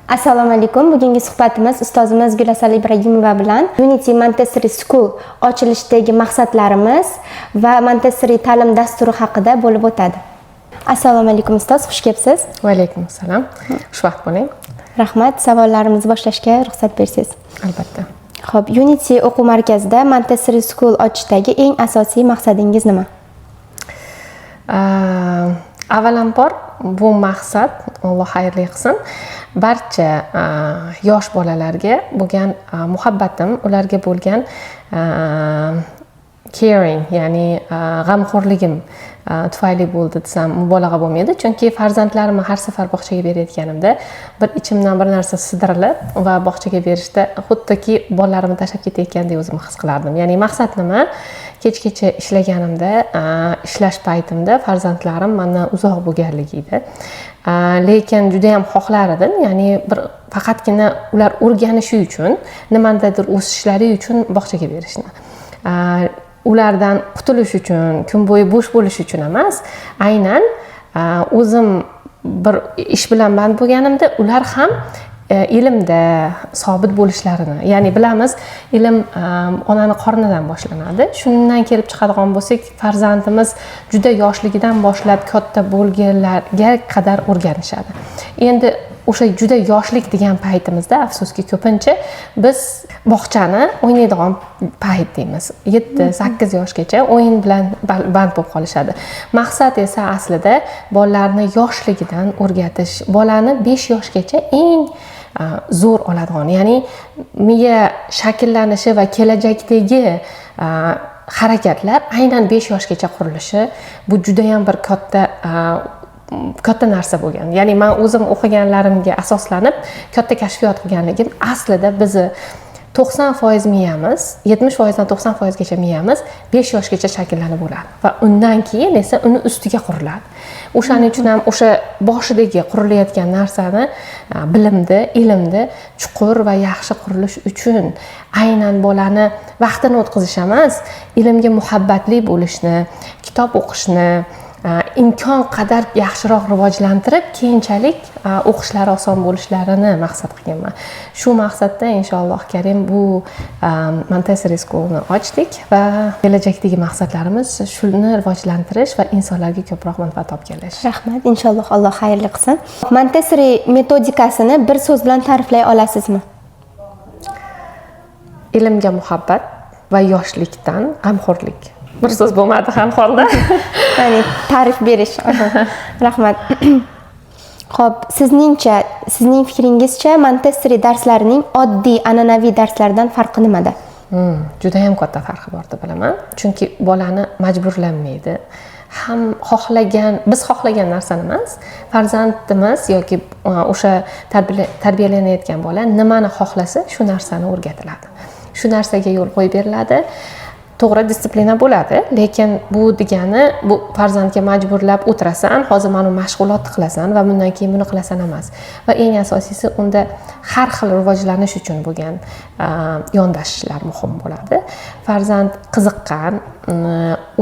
Assalomu alaykum. Bugungi suhbatimiz ustozimiz Gulasal Ibragimova bilan Unity Montessori School ochilishdagi maqsadlarimiz va Montessori ta'lim dasturi haqida bo'lib o'tadi. Assalomu alaykum ustoz, xush kelibsiz. Va alaykum assalom. Xushvaqt bo'ling. Rahmat. Savollarimizni boshlashga ruxsat bersangiz. Albatta. Xo'p, Unity o'quv markazida Montessori School ochishdagi eng asosiy maqsadingiz nima? Avvalambor bu maqsad, Alloh xayrli qilsin, barcha yosh bolalarga bo'lgan muhabbatim, ularga bo'lgan caring, ya'ni g'amxo'rligim tufayli bo'ldi desam mubolag'a bo'lmaydi. Chunki farzandlarimni har safar bog'chaga berayotganimda bir ichimdan bir narsa sidirilib va bog'chaga berishda xuddiki bolalarimni tashlab ketayotgandek o'zimni his qilardim. Ya'ni maqsad nima? Kechgacha ishlaganimda, ishlash paytimda farzandlarim mendan uzoq bo'lganligi edi. Lekin juda ham xohlar edim, ya'ni bir faqatgina ular o'rganishi uchun, nimanidir o'sishlari uchun bog'chaga berishni. Ulardan qutulish uchun, kun bo'yi bo'sh bo'lish uchun emas, aynan o'zim bir ish bilan band bo'lganimda ular ham ilmda sobit bo'lishlarini, ya'ni bilamiz, ilm onani qornidan boshlanadi. Shundan kelib chiqadigan bo'lsak, farzandimiz juda yoshligidan boshlab katta bo'lganlarga qadar o'rganishadi. Endi o'sha juda yoshlik degan paytimizda afsuski ko'pincha biz bog'chani o'ynaydigan payt deymiz. 7-8 yoshgacha o'yin bilan band bo'lib qolishadi. Maqsad esa aslida bolalarni yoshligidan o'rgatish, bolani 5 yoshgacha eng zo'r oladigan, ya'ni miya shakllanishi va kelajakdagi harakatlar aynan 5 yoshgacha qurilishi, bu juda ham bir katta narsa bo'lgan. Ya'ni men o'zim o'qiganlarimga asoslanib katta kashfiyot qilganligim, aslida bizni 90% miyamiz, 70% dan 90% gacha miyamiz 5 yoshgacha shakllanib bo'ladi va undan keyin esa uni ustiga quriladi. O'shaning uchun ham o'sha boshidagi qurilayotgan narsani bilimda, ilmda chuqur va yaxshi qurilish uchun aynan bolani vaqtini o'tkazish emas, ilmga muhabbatli bo'lishni, kitob o'qishni imkon qadar yaxshiroq rivojlantirib, keyinchalik o'qishlari oson bo'lishlarini maqsad qilganman. Shu maqsadda inshaalloh karim bu Montessori School'ni ochdik va kelajakdagi maqsadlarimiz shuni rivojlantirish va insonlarga ko'proq manfaat olib kelish. Rahmat, inshaalloh Alloh xayrli qilsin. Montessori metodikasini bir so'z bilan ta'riflay olasizmi? Ilmga muhabbat va yoshlikdan g'amxo'rlik. Bir so'z bo'lmadi ham holda. Ya'ni ta'rif berish. Rahmat. Xo'p, sizning fikringizcha Montessori darslarining oddiy an'anaviy darslardan farqi nimada? Juda ham katta farqi bor deb bilaman. Chunki bolani majburlanmaydi. Ham biz xohlagan narsani emas, farzandimiz yoki o'sha tarbiyalanayotgan bola nimani xohlasa, shu narsani o'rgatiladi. Shu narsaga yo'l qo'yib beriladi. To'g'ri, disiplina bo'ladi, lekin bu degani bu farzandga majburlab o'tirasan, hozir mana mashg'ulot qilasan va bundan keyin buni qilasan emas. Va eng asosiysi unda har xil rivojlanish uchun bo'lgan yondashishlar muhim bo'ladi. Farzand qiziqqan,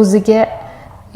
o'ziga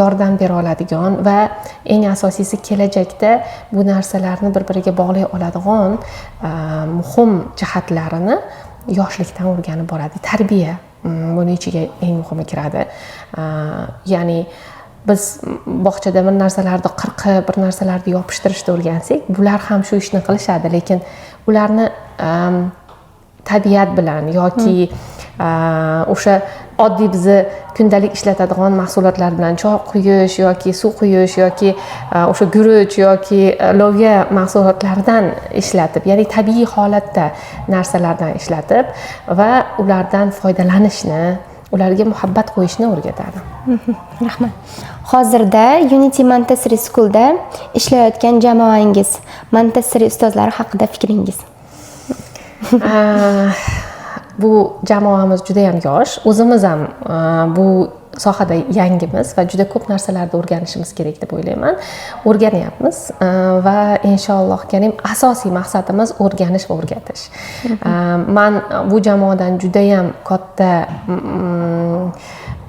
yordam bera oladigan va eng asosiysi kelajakda bu narsalarni bir-biriga bog'lay oladigan muhim jihatlarini yoshlikdan o'rganib boradi. Tarbiya buni ichiga eng muhimi kiradi. Ya'ni biz bog'chada bir narsalarni qirqib, bir narsalarni yopishtirishda o'rgansak, bular ham shu ishni qilishadi, lekin ularni tabiat bilan yoki o'sha oddiy bizni kundalik ishlatadigan mahsulotlar bilan choy quyish yoki suv quyish yoki o'sha guruch yoki loviya mahsulotlaridan ishlatib, ya'ni tabiiy holatda narsalardan ishlatib va ulardan foydalanishni, ularga muhabbat qo'yishni o'rgatadi. Rahmat. Hozirda Unity Montessori School'da ishlayotgan jamoangiz, Montessori ustozlari haqida fikringiz? Bu jamoamiz juda ham yosh. O'zimiz ham bu sohada yangimiz va juda ko'p narsalarni o'rganishimiz kerak deb o'ylayman. O'rganyapmiz va inshaalloh karim asosiy maqsadimiz o'rganish va o'rgatish. Men bu jamoadan juda ham katta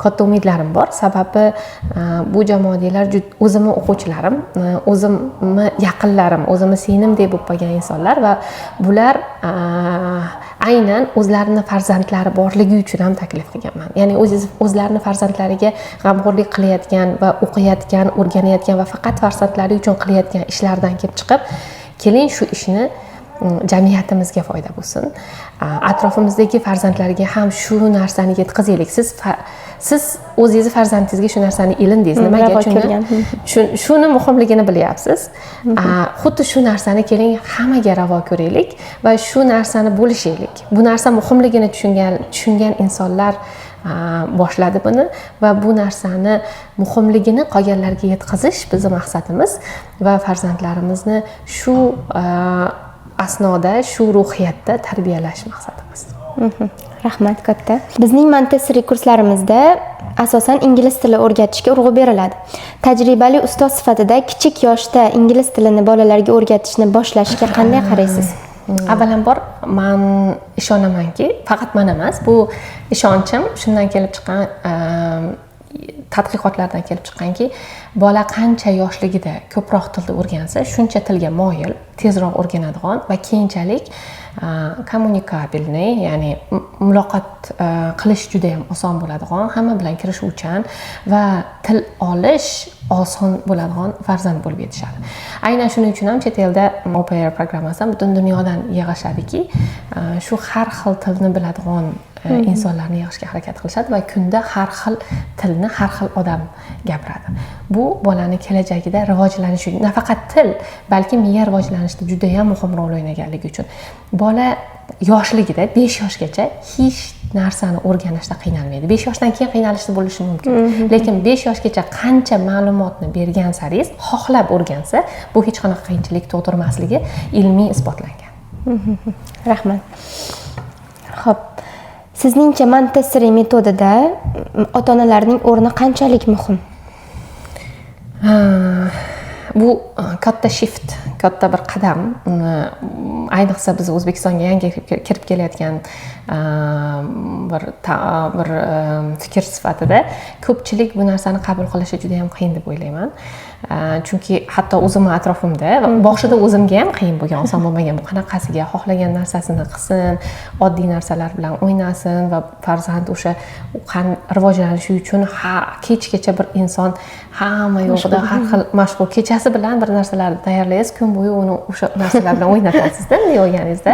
katta umidlarim bor. Sababi bu jamoadiylar o'zimni o'quvchilarim, o'zimni yaqinlarim, o'zimni singlim deb bo'lib qolgan insonlar va bular aynan o'zlarini farzandlari borligi uchun ham taklif qilganman. Ya'ni o'zlarini farzandlariga g'amxo'rlik qilayotgan va o'qiyotgan, o'rganayotgan va faqat farzandlari uchun qilayotgan ishlardan kelib chiqib, keling shu ishni jamiyatimizga foyda bo'lsin. Atrofimizdagi farzandlarga ham shu narsani yetkazaylik. Siz o'zingizni farzandingizga shu narsani ilindingiz. Nimaga? Shuni muhimligini bilyapsiz. Xuddi shu narsani keling hammaga ravo ko'raylik va shu narsani bo'lishaylik. Bu narsa muhimligini tushungan insonlar boshladi buni va bu narsani muhimligini qolganlarga yetkazish bizning maqsadimiz va farzandlarimizni shu asnoda, shu ruhiyatda tarbiyalash maqsadimiz. Rahmat katta. Bizning Montessori kurslarimizda asosan ingliz tili o'rgatishga urg'u beriladi. Tajribali ustoz sifatida kichik yoshda ingliz tilini bolalarga o'rgatishni boshlashga qanday qaraysiz? Avvalambor men ishonamanki, faqat men emas, bu ishonchim shundan kelib chiqqan tadqiqotlardan kelib chiqqanki, bola qancha yoshligida ko'proq tilni o'rgansa, shuncha tilga moyil, tezroq o'rganadigan va keyinchalik kommunikabilniy, ya'ni muloqot qilish juda ham oson bo'ladigan, hamma bilan kirishuvchan va til olish oson bo'ladigan farzand bo'lib yetishadi. Aynan shuning uchun ham chet elda au pair programmasidan butun dunyodan yig'ishadiki, shu har xil tilni biladigan insonlarni yig'ishga harakat qilishadi va kunda har xil tilni har xil odam gapiradi. Bu bolani kelajakida rivojlanishi, nafaqat til, balki miya rivojlanishida juda ham muhim rol o'ynaganligi uchun bola yoshligida 5 yoshgacha hech narsani o'rganishda qiynalmaydi. 5 yoshdan keyin qiynalishda bo'lishi mumkin. Lekin 5 yoshgacha qancha ma'lumotni bergan saringiz, xohlab o'rgansa, bu hech qanaqa qiyinchilik tug'dirmasligi ilmiy isbotlangan. Rahmat. Xo'p, sizningcha Montessori metodida ota-onalarning o'rni qanchalik muhim? Bu katta shift, katta bir qadam. Ayniqsa biz O'zbekistonga yangi kirib kelayotgan bir fikr sifatida ko'pchilik bu narsani qabul qilishi juda ham qiyin deb o'ylayman. Chunki hatto o'zimning atrofimda boshida o'zimga ham qiyin bo'lgan, oson bo'lmagan. Bu qanaqasiga xohlagan narsasini qilsin, oddiy narsalar bilan o'ynasin va farzand o'sha rivojlanishi uchun kechgacha bir inson hamma yo'g'ida har xil mashg'ul, kechasi bilan bir narsalarni tayyorlaysiz, kun bo'yi uni o'sha narsalar bilan o'ynatasiz-da yo'lganingizda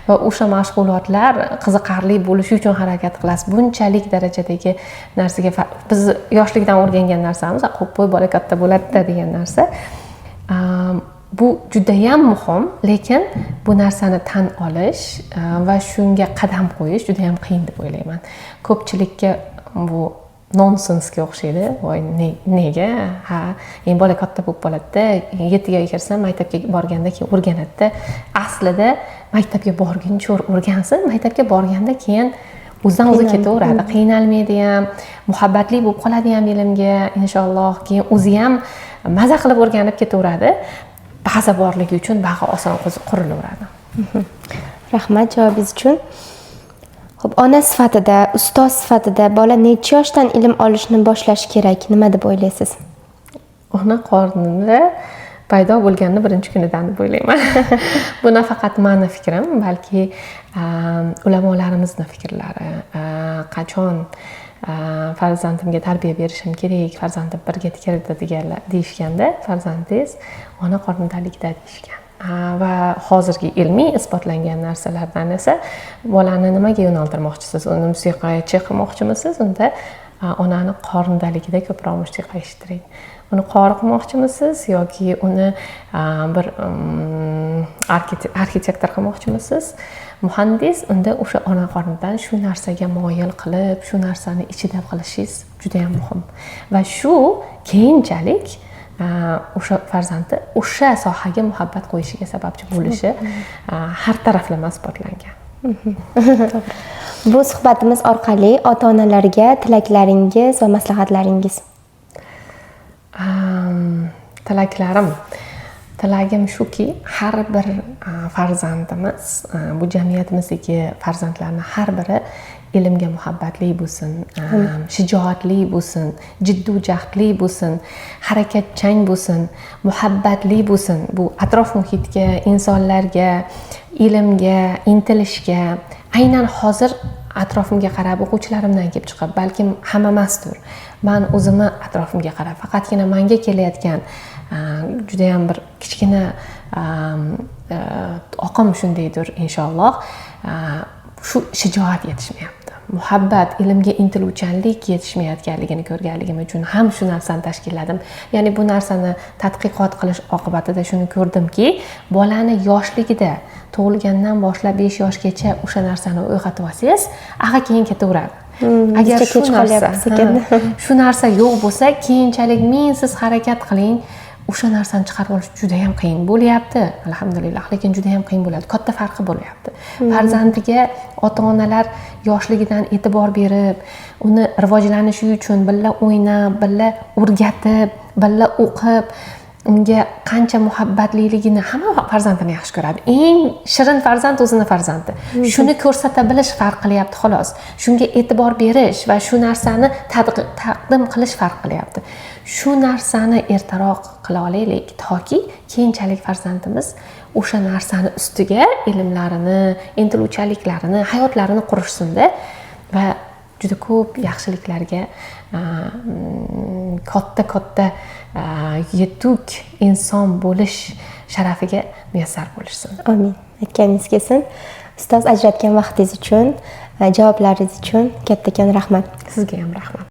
va o'sha mashg'ulotlar qiziqarli bo'lishi uchun harakat qilasiz. Bunchalik darajadagi narsaga biz yoshlikdan o'rgangan narsamiz, qo'ppoy bola katta bo'ladi degan narsa. Bu juda ham muhim, lekin bu narsani tan olish va shunga qadam qo'yish juda ham qiyin deb o'ylayman. Ko'pchilikka bu nonsensga o'xshaydi. Voy, nega? Endi bola katta bo'lib qoladi-da, 7 ga kirsa, maktabga borganda keyin o'rganadi-da. Aslida maktabga borguncha o'rgansin, maktabga borganda keyin o'zidan o'zi ketaveradi, qiynalmaydi ham, muhabbatli bo'lib qoladi ham ilmga, inshaalloh. Keyin o'zi ham maza qilib o'rganib ketaveradi. Baza borligi uchun bag'i oson qurilaveradi. Rahmat javobingiz uchun. Xo'p, ona sifatida, ustoz sifatida bola necha yoshdan ilm olishni boshlash kerak? Nima deb o'ylaysiz? Ona qornida paydo bo'lganini birinchi kunidan deb o'ylayman. Bu nafaqat meni fikrim, balki ulamolarimizni fikrlari. Qachon farzandimga tarbiya berishim kerak, farzandim birga tikildi deyishganda, farzandingiz ona qornidaligida deyishgan. Va hozirgi ilmiy isbotlangan narsalardan esa bolani nimaga yo'naltirmoqchisiz? Uni musiqachi qilmoqchimisiz? Unda onani qornidaligida ko'proq musiqa eshittiring. Uni qori qilmoqchimisiz yoki uni bir arxitektor qilmoqchimisiz? Muhandis, unda o'sha ona qornidan shu narsaga moyil qilib, shu narsani ichida qilishingiz juda ham muhim. Va shu keyinchalik o'sha farzandni o'sha sohaga muhabbat qo'yishiga sababchi bo'lishi har taraflama isbotlangan. Bu suhbatimiz orqali ota-onalarga tilaklaringiz va maslahatlaringiz. Tilaklarim. Tilagim shuki, har bir farzandimiz, bu jamiyatimizdagi farzandlarning har biri ilmga muhabbatli bo'lsin, shijoatli bo'lsin, jiddiy jahdli bo'lsin, harakatchan bo'lsin, muhabbatli bo'lsin. Bu atrof muhitga, insonlarga, ilmga, intilishga, aynan hozir atrofimga qarab, o'quvchilarimdan kelib chiqib, balkim hamma emasdir. Men o'zimni atrofimga qarab, faqatgina menga kelayotgan juda ham bir kichkina oqim shundaydir inshaalloh, shu shijoat yetishmayapti. Muhabbat, ilmga intiluvchanlik yetishmayotganligini ko'rganligim uchun ham shu narsani tashkilladim. Ya'ni bu narsani tadqiqot qilish oqibatida shuni ko'rdimki, bolani yoshligida tug'ilgandan boshlab 5 yoshgacha o'sha narsani uyg'otib olsangiz, keyin ketaveradi. Agar shu narsa yo'q bo'lsa, keyinchalik siz harakat qiling, o'sha narsani chiqarib olish juda ham qiyin bo'lyapti, alhamdulillah, lekin juda ham qiyin bo'ladi. Katta farqi bo'lyapti. Farzandiga ota-onalar yoshligidan e'tibor berib, uni rivojlanishi uchun billa o'ynab, billa o'rgatib, billa o'qib, unga qancha muhabbatliligini hamma farzandini yaxshi ko'radi. Eng shirin farzand o'zini farzandi. Shuni ko'rsata bilish farq qilyapti xolos. Shunga e'tibor berish va shu narsani taqdim qilish farq qilyapti. Shu narsani ertaroq qila olaylik, toki keyinchalik farzandimiz o'sha narsani ustiga ilmlarini, intiluvchanliklarini, hayotlarini qurishsin-da va juda ko'p yaxshiliklarga, katta yetuk inson bo'lish sharafiga muyassar bo'lishsin. Amin. Aytganingiz kelsin. Ustoz, ajratgan vaqtingiz uchun, javoblaringiz uchun kattakon rahmat. Sizga ham rahmat.